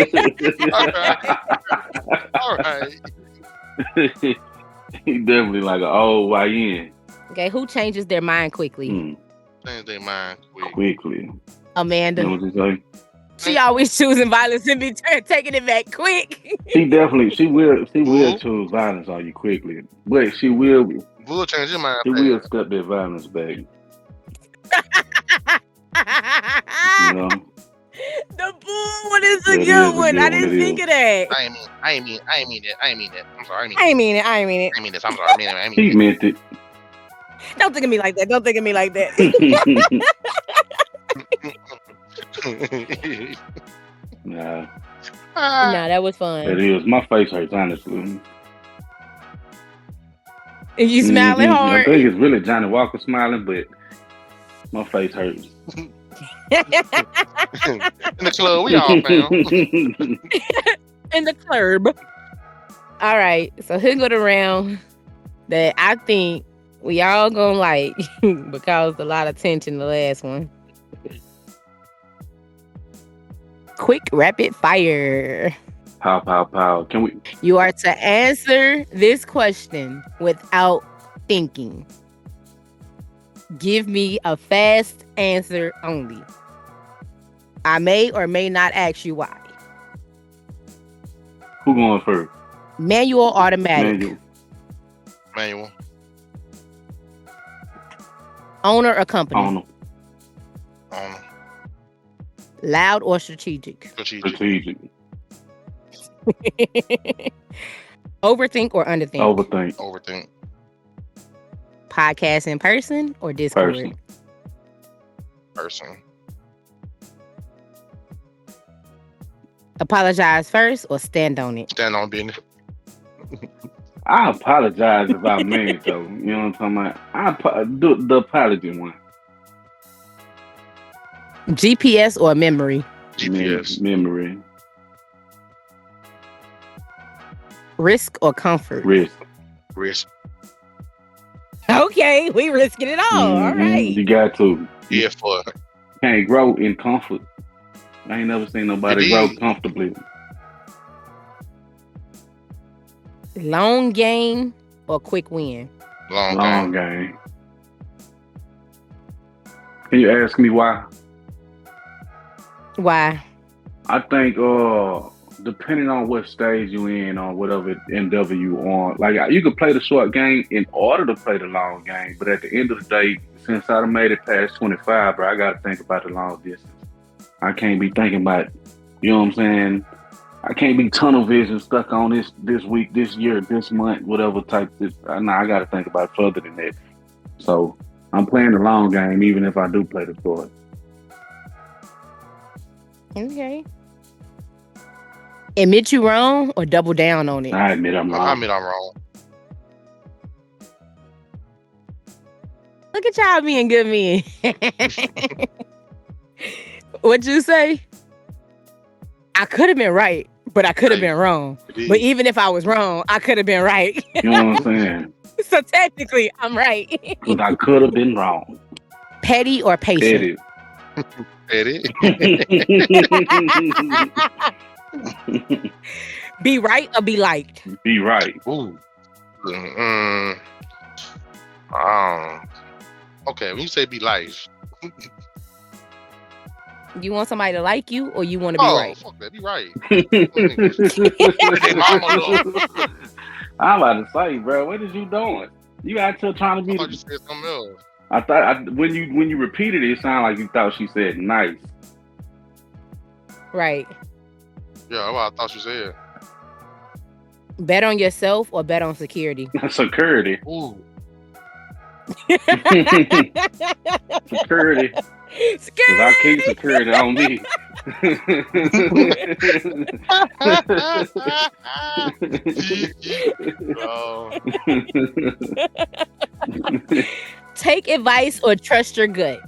All right. He definitely like an old YN. Okay, who changes their mind quickly? Change their mind quick. Quickly. Amanda. You know what I'm saying? She always choosing violence and be taking it back quick. She will choose violence on you quickly. But she will Bull change your mind. She fast. will step that violence back. You know? The bull one is a That good is a one. good I one, didn't it think is. of that. I ain't mean that. I'm sorry. I ain't mean it. I mean this. I'm sorry. I mean He meant it. Don't think of me like that. Don't think of me like that. Nah, Nah, that was fun. it is. My face hurts, honestly. And you smiling I hard. think it's really Johnny Walker smiling, but my face hurts. In the club, we all found. In the club. All right. So here's go around that I think we all gonna like because a lot of tension the last one. Quick rapid fire. Pow, pow, pow. Can we? You are to answer this question without thinking. Give me a fast answer only. I may or may not ask you why. Who going first? Manual, automatic. Manual. Owner or company. Owner. Loud or strategic. Strategic. Overthink or underthink. Overthink. Podcast in person or Discord. Person. Apologize first or stand on it? Stand on business. I apologize if I meant though. You know what I'm talking about? Do the apology one. GPS or memory? GPS. Memory. Risk or comfort? Risk. Okay, we risking it all. All right. You got to. Yeah, for Can't grow in comfort. I ain't never seen nobody grow comfortably. Long game or quick win? Long game. Can you ask me why? Why? I think depending on what stage you in or whatever endeavor you on, like you could play the short game in order to play the long game, but at the end of the day, since I done made it past 25, bro, I gotta think about the long distance. I can't be thinking about, you know what I'm saying? I can't be tunnel vision stuck on this week, this year, this month, whatever type. I gotta think about further than that. So I'm playing the long game, even if I do play the short. Okay. Admit you wrong or double down on it? I admit I'm wrong. I admit I'm wrong. Look at y'all being good men. What'd you say? I could have been right, but I could have been wrong. But even if I was wrong, I could have been right. You know what I'm saying? So technically, I'm right. But I could have been wrong. Petty or patient? Petty. Be right or be liked? Be right. Ooh. Okay, when you say be life. You want somebody to like you or you want to be right? Fuck that, be right. I'm about to say, bro, what is you doing? You out here trying to be. I thought you said something else. I thought when you repeated it, it sounded like you thought she said nice. Right. Yeah, that's what I thought you said. Bet on yourself or bet on security? Security. Ooh. Security. Because I keep security on me. Take advice or trust your gut?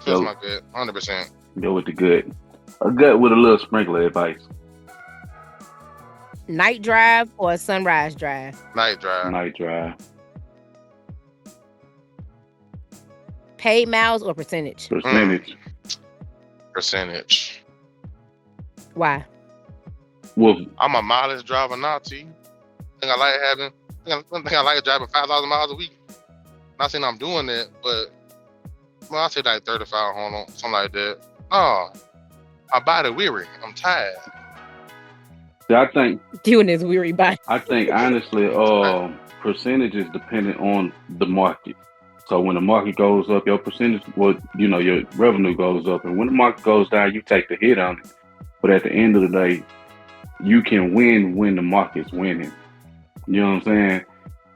Trust my gut, 100%. Go with the gut. A gut with a little sprinkle of advice. Night drive or a sunrise drive? Night drive. Night drive. Paid miles or percentage? Percentage. Why? Well, I'm a mileage driver now, T. I think I like driving 5,000 miles a week. Not saying I'm doing that, but I say like 35, something like that. Oh, my body weary. I'm tired. see, I think Doing this weary body. I think honestly, percentage is dependent on the market. So when the market goes up, your percentage, your revenue goes up, and when the market goes down, you take the hit on it. But at the end of the day, you can win when the market's winning. You know what I'm saying?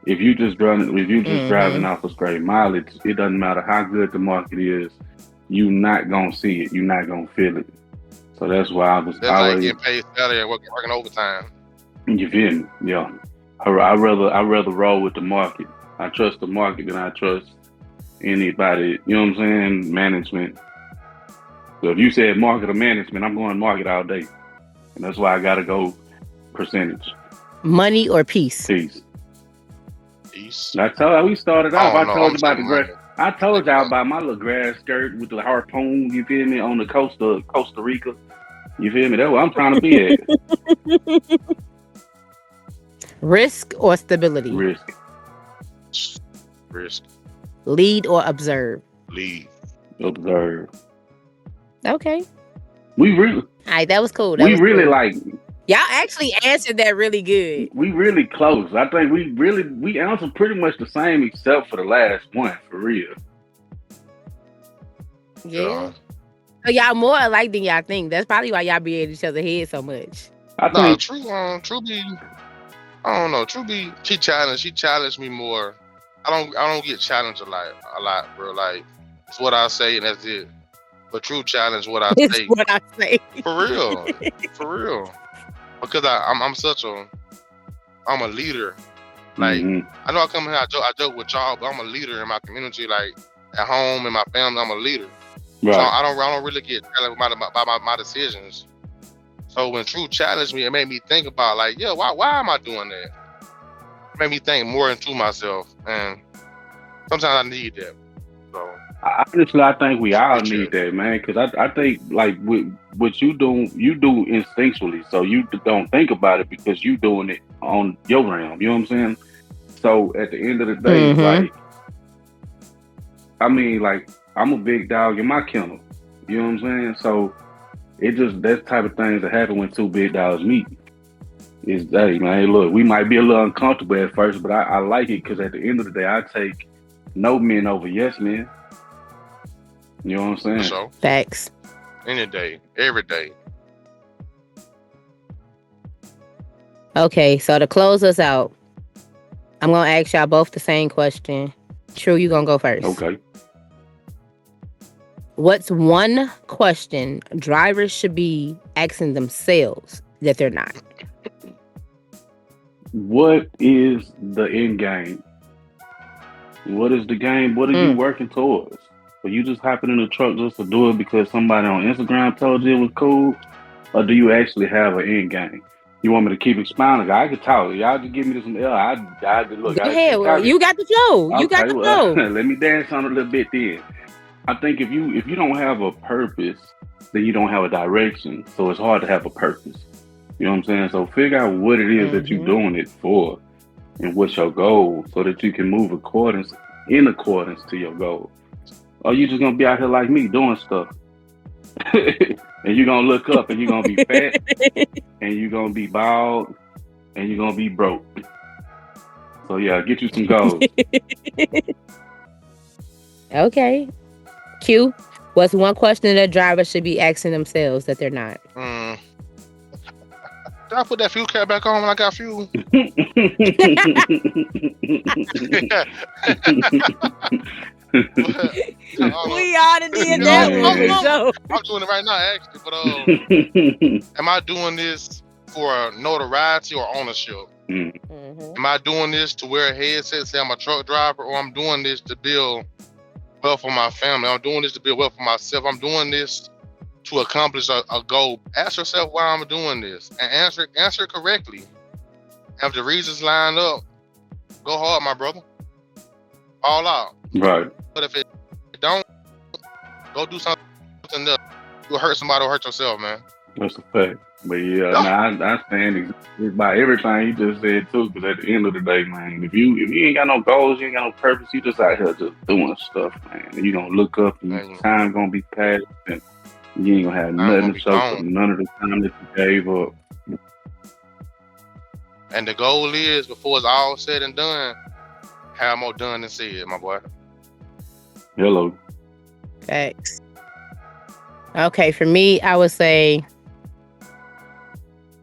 If you just driving off of straight mileage, it doesn't matter how good the market is. You're not gonna see it. You're not gonna feel it. So that's why I was. That's like getting paid salary and working overtime. You feel me? Yeah. I rather roll with the market. I trust the market than I trust anybody. You know what I'm saying? Management. So if you said market or management, I'm going market all day, and that's why I gotta go percentage. Money or peace? Peace. Peace. That's how we started off. I told you about the grass. money. I told y'all about my little grass skirt with the harpoon. You feel me? On the coast of Costa Rica. You feel me? That's where I'm trying to be at. Risk or stability? Risk. Lead or observe? Lead. Observe. Okay. We really. All right, that was cool. Y'all actually answered that really good. We really close. I think we answered pretty much the same except for the last one, for real. Yeah. So y'all more alike than y'all think. That's probably why y'all be at each other's head so much. I think True B. I don't know. True B. She challenged me more. I don't get challenged a lot, bro. Like it's what I say and that's it. But true challenge, what I It's say, what I say. for real, because I'm a leader. Like I know I come here, I joke with y'all, but I'm a leader in my community. Like at home, in my family, I'm a leader. Right. So I don't really get challenged by my decisions. So when True challenged me, it made me think about like, yeah, why am I doing that? It made me think more into myself, and sometimes I need that. So honestly, I think we all need that, man. Because I think like what you do instinctually, so you don't think about it because you doing it on your realm. You know what I'm saying? So at the end of the day, like, I mean, like, I'm a big dog in my kennel. You know what I'm saying? So it just that type of things that happen when two big dogs meet. Is hey man, look, we might be a little uncomfortable at first, but I like it because at the end of the day, I take no men over yes men. You know what I'm saying? So facts. Any day, every day. Okay, so to close us out, I'm gonna ask y'all both the same question. True, you gonna go first. Okay. What's one question drivers should be asking themselves that they're not? What is the end game? What is the game? What are you working towards? Are you just hopping in the truck just to do it because somebody on Instagram told you it was cool? Or do you actually have an end game? You want me to keep expounding? I can talk. Y'all just give me some L. I look. Go ahead. You got the flow. Okay, you got the flow. Let me dance on a little bit then. I think if you don't have a purpose, then you don't have a direction. So it's hard to have a purpose. You know what I'm saying? So figure out what it is that you're doing it for and what's your goal so that you can move in accordance to your goal. Or you just gonna be out here like me doing stuff. And you're gonna look up and you're gonna be fat and you're gonna be bald and you're gonna be broke. So yeah, get you some goals. Okay. Q, what's one question that drivers should be asking themselves that they're not? Did I put that fuel cap back on when I got fuel? We oughta did that one. I'm doing it right now, actually. But am I doing this for notoriety or ownership? Am I doing this to wear a headset, say I'm a truck driver, or I'm doing this to build wealth for my family? I'm doing this to build wealth for myself. I'm doing this to accomplish a goal. Ask yourself why I'm doing this and answer it correctly. If the reasons line up, go hard, my brother. All out. Right. But if it don't, go do something else. You'll hurt somebody or hurt yourself, man. That's a fact. But yeah, I stand by everything you just said too. Because at the end of the day, man, if you ain't got no goals, you ain't got no purpose, you just out here just doing stuff, man. And you gonna look up and time gonna be passed and you ain't gonna have nothing to show for none of the time that you gave up. And the goal is, before it's all said and done, have more done than said, my boy. Hello. Thanks. Okay, for me, I would say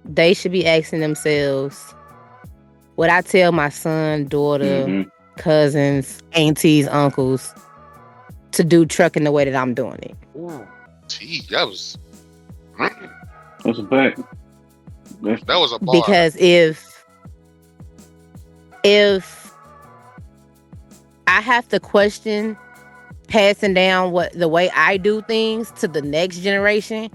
they should be asking themselves, would I tell my son, daughter, cousins, aunties, uncles to do trucking the way that I'm doing it? Ooh, gee, that was... That's a fact. That was a bar. Because if I have to question passing down the way I do things to the next generation,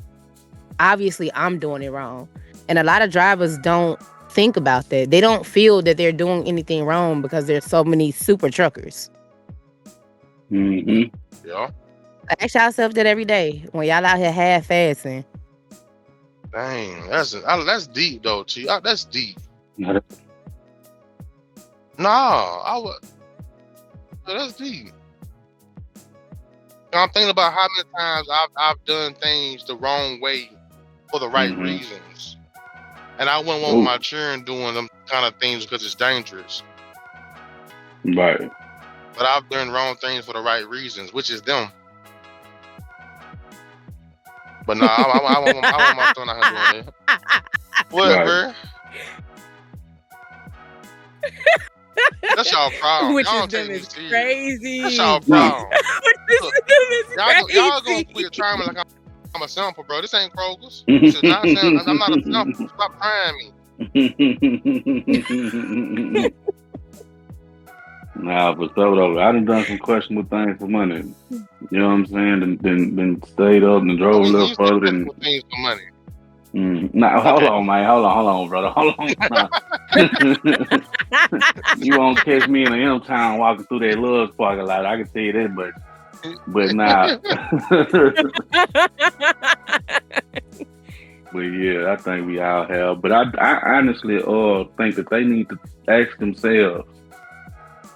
obviously I'm doing it wrong. And a lot of drivers don't think about that. They don't feel that they're doing anything wrong because there's so many super truckers. Yeah. Ask yourself that every day when y'all out here half-assing. Dang, that's deep though, T. That's deep. That's deep. I'm thinking about how many times I've done things the wrong way for the right reasons. And I wouldn't want my children doing them kind of things because it's dangerous. Right. But I've done wrong things for the right reasons, which is them. But I want my son out here doing it. What, bro? That's y'all problem. Which Y'all is don't take them me is serious. crazy. That's y'all Nah. problem. Which Look, is them is y'all gonna crazy. quit trying me like I'm a sample, bro. This ain't Kroger's. This is not sample. I'm not a sample. Stop trying me. Nah, but though, I done some questionable things for money. You know what I'm saying? Then stayed up and drove a When little you say further than. questionable things for money. Nah, hold Okay. on, man. Hold on, brother. Hold on. Nah. You won't catch me in the M town walking through that Love's parking lot. I can tell you that, but nah. But yeah, I think we all have. But I honestly think that they need to ask themselves,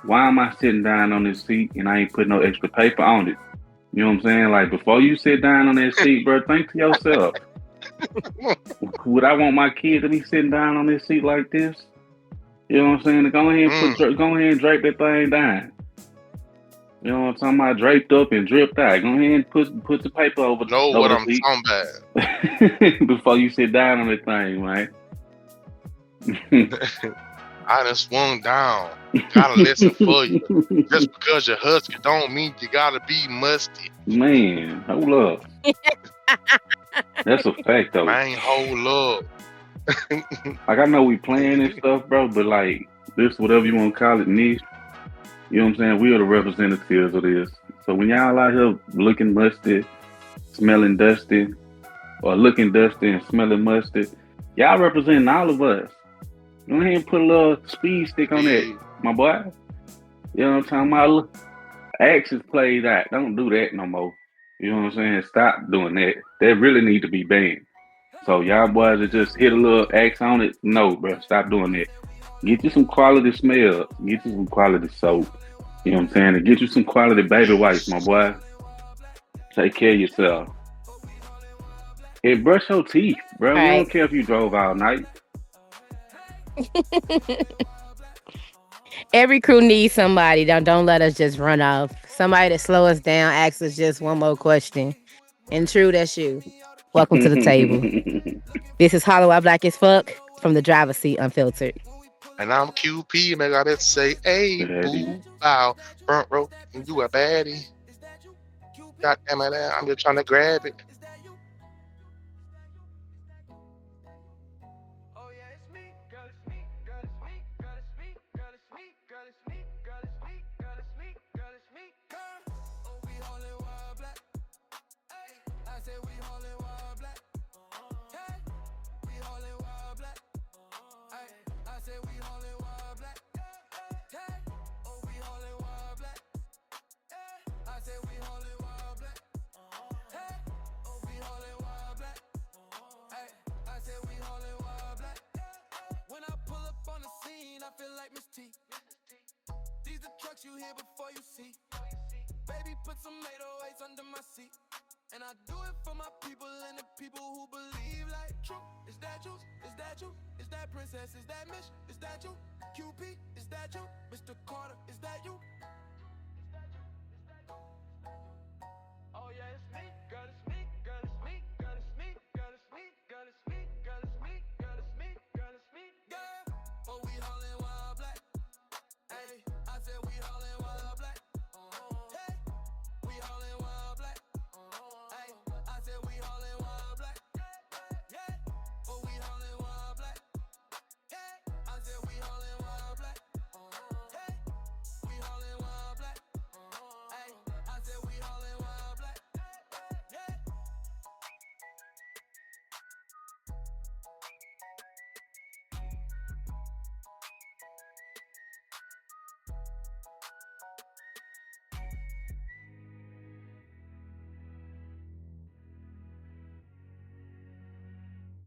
why am I sitting down on this seat and I ain't putting no extra paper on it? You know what I'm saying? Like before you sit down on that seat, bro, think to yourself, would I want my kid to be sitting down on this seat like this? You know what I'm saying? Go ahead and drape that thing down. You know what I'm talking about? Draped up and dripped out. Go ahead and put the paper over Know what the I'm seat talking about. before you sit down on that thing, man. I done swung down. Got a lesson for you. Just because you're husky don't mean you gotta be musty. Man, hold up. That's a fact though. Man, hold up. Like I know we playing and stuff, bro, but like this, whatever you want to call it, niche. You know what I'm saying? We are the representatives of this. So when y'all out here looking musty, smelling dusty, or looking dusty and smelling musty, y'all representing all of us. Go ahead and put a little speed stick on that, my boy. You know what I'm talking about? Actions played out. Don't do that no more. You know what I'm saying? Stop doing that. That really need to be banned. So y'all boys that just hit a little axe on it, no, bro, stop doing that. Get you some quality smell. Get you some quality soap. You know what I'm saying? And get you some quality baby wipes, my boy. Take care of yourself. And brush your teeth, bro. We Right. don't care if you drove all night. Every crew needs somebody. Don't let us just run off. Somebody to slow us down, ask us just one more question. And true, that's you. Welcome to the table. This is Haulin While Black as Fuck from the driver's seat, Unfiltered. And I'm QP, man. I better say, hey, boo, bow, front row, and you a baddie. God damn it, I'm just trying to grab it. These the trucks you hear before you see. Baby, put some 808s under my seat. And I do it for my people and the people who believe like true. Is that you? Is that you? Is that princess? Is that Mish? Is that you? QP? Is that you? Mr. Carter? Is that you?